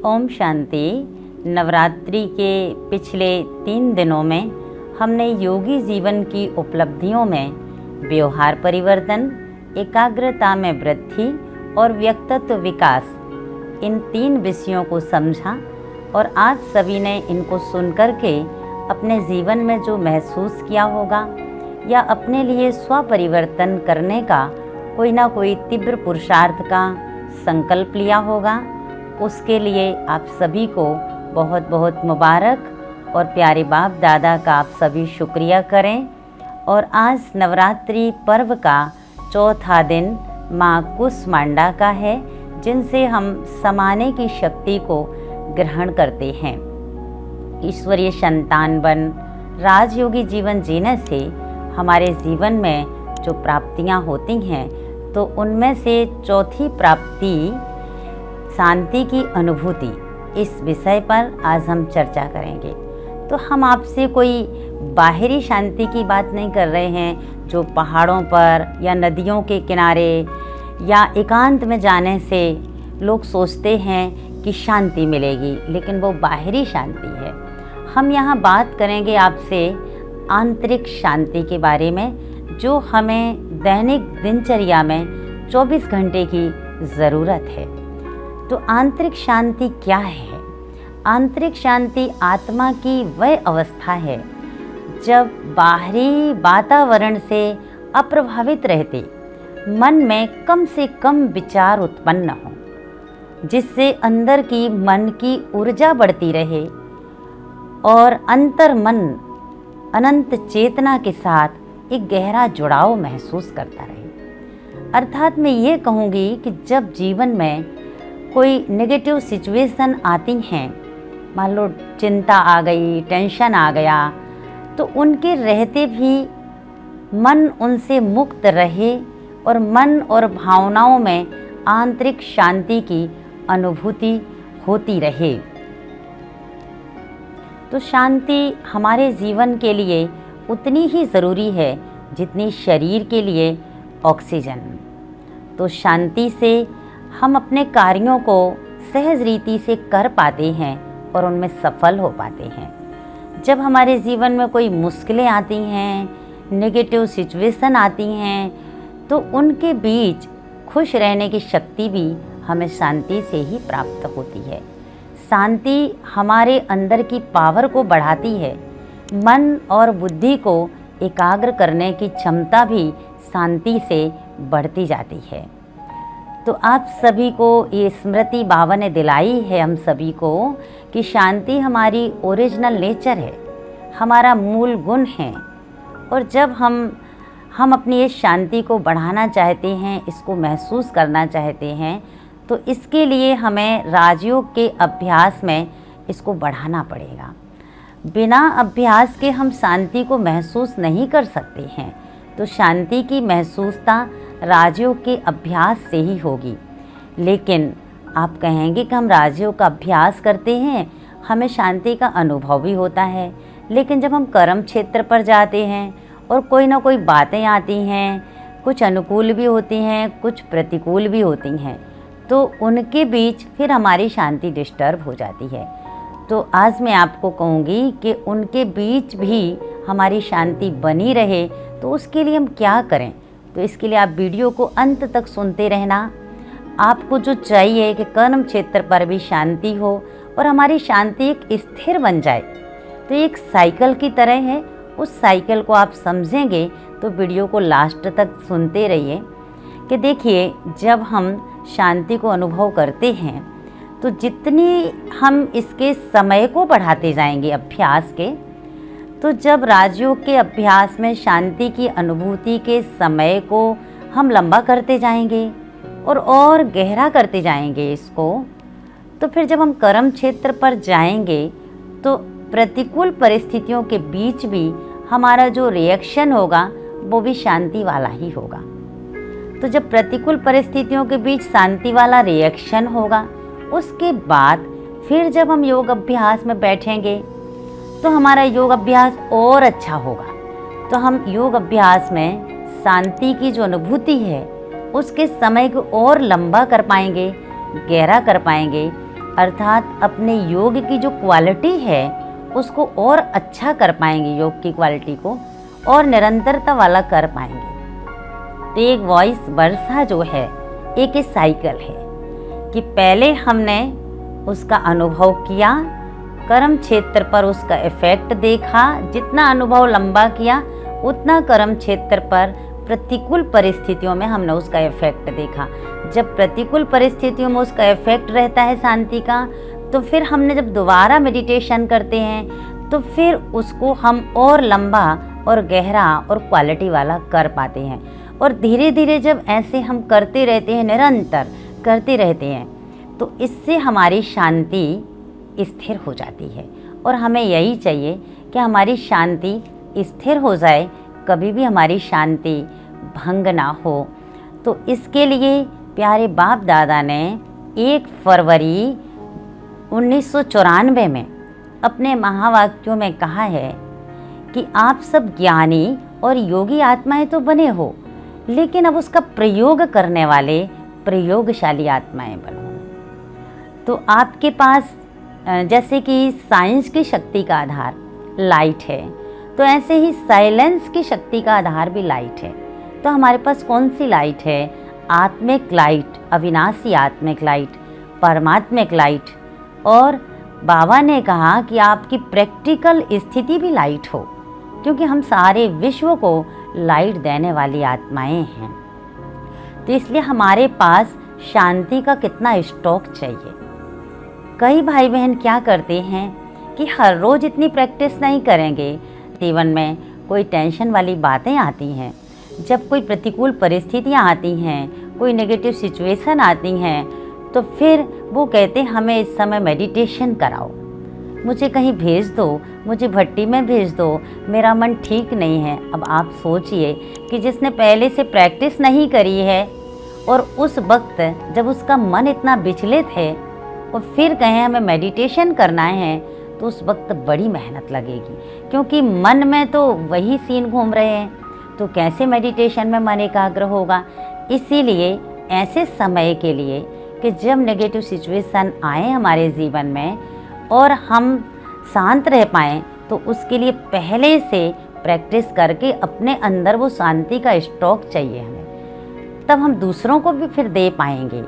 ओम शांति। नवरात्रि के पिछले 3 दिनों में हमने योगी जीवन की उपलब्धियों में व्यवहार परिवर्तन, एकाग्रता में वृद्धि और व्यक्तित्व विकास, इन 3 विषयों को समझा और आज सभी ने इनको सुनकर के अपने जीवन में जो महसूस किया होगा या अपने लिए स्व परिवर्तन करने का कोई ना कोई तीव्र पुरुषार्थ का संकल्प लिया होगा। उसके लिए आप सभी को बहुत बहुत मुबारक और प्यारे बाप दादा का आप सभी शुक्रिया करें। और आज नवरात्रि पर्व का चौथा दिन माँ कुसमांडा का है, जिनसे हम समाने की शक्ति को ग्रहण करते हैं। ईश्वरीय संतान बन राजयोगी जीवन जीने से हमारे जीवन में जो प्राप्तियाँ होती हैं, तो उनमें से चौथी प्राप्ति शांति की अनुभूति, इस विषय पर आज हम चर्चा करेंगे। तो हम आपसे कोई बाहरी शांति की बात नहीं कर रहे हैं, जो पहाड़ों पर या नदियों के किनारे या एकांत में जाने से लोग सोचते हैं कि शांति मिलेगी, लेकिन वो बाहरी शांति है। हम यहाँ बात करेंगे आपसे आंतरिक शांति के बारे में, जो हमें दैनिक दिनचर्या में 24 घंटे की ज़रूरत है। तो आंतरिक शांति क्या है? आंतरिक शांति आत्मा की वह अवस्था है जब बाहरी वातावरण से अप्रभावित रहते मन में कम से कम विचार उत्पन्न हो, जिससे अंदर की मन की ऊर्जा बढ़ती रहे और अंतर मन अनंत चेतना के साथ एक गहरा जुड़ाव महसूस करता रहे। अर्थात मैं ये कहूँगी कि जब जीवन में कोई नेगेटिव सिचुएशन आती हैं, मान लो चिंता आ गई, टेंशन आ गया, तो उनके रहते भी मन उनसे मुक्त रहे और मन और भावनाओं में आंतरिक शांति की अनुभूति होती रहे। तो शांति हमारे जीवन के लिए उतनी ही ज़रूरी है जितनी शरीर के लिए ऑक्सीजन। तो शांति से हम अपने कार्यों को सहज रीति से कर पाते हैं और उनमें सफल हो पाते हैं। जब हमारे जीवन में कोई मुश्किलें आती हैं, नेगेटिव सिचुएशन आती हैं, तो उनके बीच खुश रहने की शक्ति भी हमें शांति से ही प्राप्त होती है। शांति हमारे अंदर की पावर को बढ़ाती है। मन और बुद्धि को एकाग्र करने की क्षमता भी शांति से बढ़ती जाती है। तो आप सभी को ये स्मृति बाबा ने दिलाई है हम सभी को कि शांति हमारी ओरिजिनल नेचर है, हमारा मूल गुण है। और जब हम अपनी इस शांति को बढ़ाना चाहते हैं, इसको महसूस करना चाहते हैं, तो इसके लिए हमें राजयोग के अभ्यास में इसको बढ़ाना पड़ेगा। बिना अभ्यास के हम शांति को महसूस नहीं कर सकते हैं। तो शांति की महसूसता राजयोग के अभ्यास से ही होगी। लेकिन आप कहेंगे कि हम राजयोग का अभ्यास करते हैं, हमें शांति का अनुभव भी होता है, लेकिन जब हम कर्म क्षेत्र पर जाते हैं और कोई ना कोई बातें आती हैं, कुछ अनुकूल भी होती हैं, कुछ प्रतिकूल भी होती हैं, तो उनके बीच फिर हमारी शांति डिस्टर्ब हो जाती है। तो आज मैं आपको कहूँगी कि उनके बीच भी हमारी शांति बनी रहे, तो उसके लिए हम क्या करें। तो इसके लिए आप वीडियो को अंत तक सुनते रहना। आपको जो चाहिए कि कर्म क्षेत्र पर भी शांति हो और हमारी शांति एक स्थिर बन जाए, तो एक साइकिल की तरह है। उस साइकिल को आप समझेंगे तो वीडियो को लास्ट तक सुनते रहिए कि देखिए, जब हम शांति को अनुभव करते हैं, तो जितनी हम इसके समय को बढ़ाते जाएंगे अभ्यास के, तो जब राजयोग के अभ्यास में शांति की अनुभूति के समय को हम लंबा करते जाएंगे और गहरा करते जाएंगे इसको, तो फिर जब हम कर्म क्षेत्र पर जाएंगे, तो प्रतिकूल परिस्थितियों के बीच भी हमारा जो रिएक्शन होगा वो भी शांति वाला ही होगा। तो जब प्रतिकूल परिस्थितियों के बीच शांति वाला रिएक्शन होगा, उसके बाद फिर जब हम योग अभ्यास में बैठेंगे, तो हमारा योग अभ्यास और अच्छा होगा। तो हम योग अभ्यास में शांति की जो अनुभूति है, उसके समय को और लंबा कर पाएंगे, गहरा कर पाएंगे, अर्थात अपने योग की जो क्वालिटी है उसको और अच्छा कर पाएंगे, योग की क्वालिटी को और निरंतरता वाला कर पाएंगे। तो एक वॉइस वर्षा जो है एक साइकिल है कि पहले हमने उसका अनुभव किया, कर्म क्षेत्र पर उसका इफेक्ट देखा, जितना अनुभव लंबा किया उतना कर्म क्षेत्र पर प्रतिकूल परिस्थितियों में हमने उसका इफेक्ट देखा। जब प्रतिकूल परिस्थितियों में उसका इफेक्ट रहता है शांति का, तो फिर हमने जब दोबारा मेडिटेशन करते हैं तो फिर उसको हम और लंबा और गहरा और क्वालिटी वाला कर पाते हैं। और धीरे धीरे जब ऐसे हम करते रहते हैं, निरंतर करते रहते हैं, तो इससे हमारी शांति स्थिर हो जाती है। और हमें यही चाहिए कि हमारी शांति स्थिर हो जाए, कभी भी हमारी शांति भंग ना हो। तो इसके लिए प्यारे बाप दादा ने 1 फरवरी 1994 में अपने महावाक्यों में कहा है कि आप सब ज्ञानी और योगी आत्माएं तो बने हो, लेकिन अब उसका प्रयोग करने वाले प्रयोगशाली आत्माएं बनो। तो आपके पास जैसे कि साइंस की शक्ति का आधार लाइट है, तो ऐसे ही साइलेंस की शक्ति का आधार भी लाइट है। तो हमारे पास कौन सी लाइट है? आत्मिक लाइट, अविनाशी आत्मिक लाइट, परमात्मिक लाइट। और बाबा ने कहा कि आपकी प्रैक्टिकल स्थिति भी लाइट हो, क्योंकि हम सारे विश्व को लाइट देने वाली आत्माएं हैं। तो इसलिए हमारे पास शांति का कितना स्टॉक चाहिए। कई भाई बहन क्या करते हैं कि हर रोज़ इतनी प्रैक्टिस नहीं करेंगे, जीवन में कोई टेंशन वाली बातें आती हैं, जब कोई प्रतिकूल परिस्थितियाँ आती हैं, कोई नेगेटिव सिचुएशन आती हैं, तो फिर वो कहते हैं हमें इस समय मेडिटेशन कराओ, मुझे कहीं भेज दो, मुझे भट्टी में भेज दो, मेरा मन ठीक नहीं है। अब आप सोचिए कि जिसने पहले से प्रैक्टिस नहीं करी है और उस वक्त जब उसका मन इतना विचलित है और फिर कहें हमें मेडिटेशन करना है, तो उस वक्त बड़ी मेहनत लगेगी, क्योंकि मन में तो वही सीन घूम रहे हैं। तो कैसे मेडिटेशन में मन एकाग्र होगा? इसीलिए ऐसे समय के लिए कि जब नेगेटिव सिचुएशन आए हमारे जीवन में और हम शांत रह पाएँ, तो उसके लिए पहले से प्रैक्टिस करके अपने अंदर वो शांति का स्टॉक चाहिए हमें, तब हम दूसरों को भी फिर दे पाएंगे।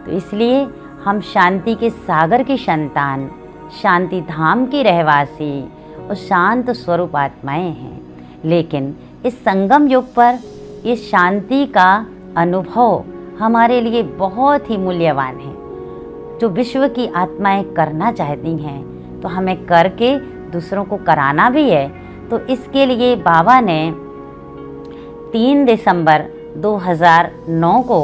तो इसलिए हम शांति के सागर की संतान, शांति धाम की रहवासी और शांत स्वरूप आत्माएं हैं। लेकिन इस संगम युग पर इस शांति का अनुभव हमारे लिए बहुत ही मूल्यवान है। जो विश्व की आत्माएं करना चाहती हैं, तो हमें करके दूसरों को कराना भी है। तो इसके लिए बाबा ने 3 दिसंबर 2009 को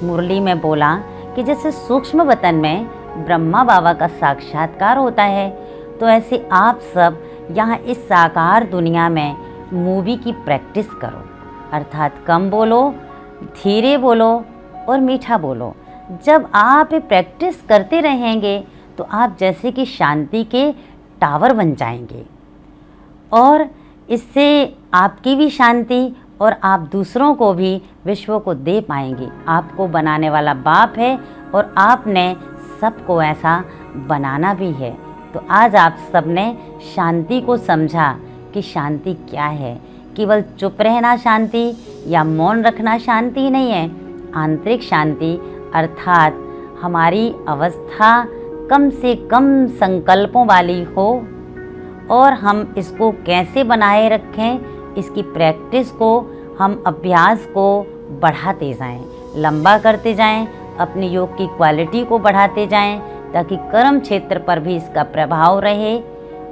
मुरली में बोला कि जैसे सूक्ष्म वतन में ब्रह्मा बाबा का साक्षात्कार होता है, तो ऐसे आप सब यहाँ इस साकार दुनिया में मूवी की प्रैक्टिस करो। अर्थात कम बोलो, धीरे बोलो और मीठा बोलो। जब आप प्रैक्टिस करते रहेंगे तो आप जैसे कि शांति के टावर बन जाएंगे, और इससे आपकी भी शांति और आप दूसरों को भी विश्व को दे पाएंगे। आपको बनाने वाला बाप है और आपने सबको ऐसा बनाना भी है। तो आज आप सबने शांति को समझा कि शांति क्या है। केवल चुप रहना शांति या मौन रखना शांति नहीं है। आंतरिक शांति अर्थात हमारी अवस्था कम से कम संकल्पों वाली हो, और हम इसको कैसे बनाए रखें, इसकी प्रैक्टिस को, हम अभ्यास को बढ़ाते जाएं, लंबा करते जाएं, अपने योग की क्वालिटी को बढ़ाते जाएं, ताकि कर्म क्षेत्र पर भी इसका प्रभाव रहे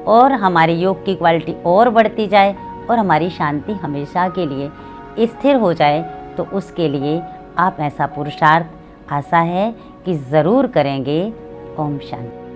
और हमारी योग की क्वालिटी और बढ़ती जाए और हमारी शांति हमेशा के लिए स्थिर हो जाए। तो उसके लिए आप ऐसा पुरुषार्थ आशा है कि ज़रूर करेंगे। ओम शांति।